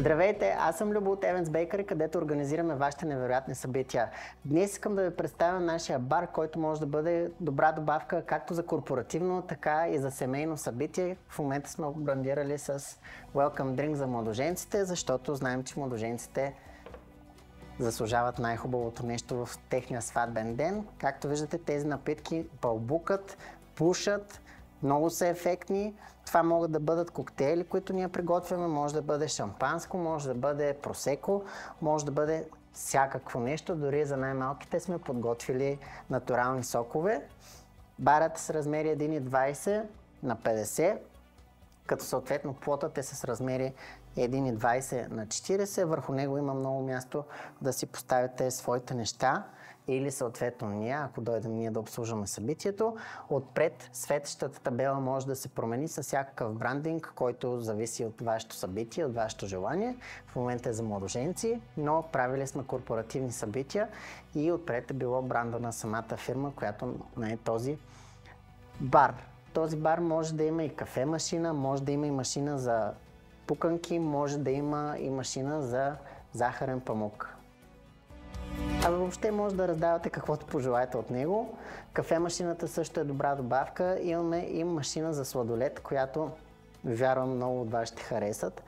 Здравейте, аз съм Любо от Events Bakery, където организираме вашите невероятни събития. Днес искам да ви представя нашия бар, който може да бъде добра добавка както за корпоративно, така и за семейно събитие. В момента сме го брандирали с Welcome Drink за младоженците, защото знаем, че младоженците заслужават най-хубавото нещо в техния сватбен ден. Както виждате, тези напитки бълбукат, пушат, много са ефектни. Това могат да бъдат коктейли, които ние приготвяме, може да бъде шампанско, може да бъде просеко, може да бъде всякакво нещо. Дори за най-малките сме подготвили натурални сокове. Барът е с размери 1,20 на 50, като съответно плотът е с размери 1,20 на 40. Върху него има много място да си поставите своите неща или съответно ние, ако дойдем ние да обслужваме събитието. Отпред светещата табела може да се промени с всякакъв брандинг, който зависи от вашето събитие, от вашето желание. В момента е за младоженци, но правили сме корпоративни събития и отпред е било бранда на самата фирма, която е този бар. Този бар може да има и кафе машина, може да има и машина за пуканки, може да има и машина за захарен памук. А въобще може да раздавате каквото пожелаете от него. Кафе машината също е добра добавка. Имаме и машина за сладолед, която вярвам много от вас ще харесат.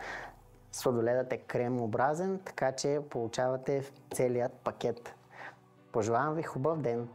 Сладоледът е кремообразен, така че получавате целият пакет. Пожелавам ви хубав ден!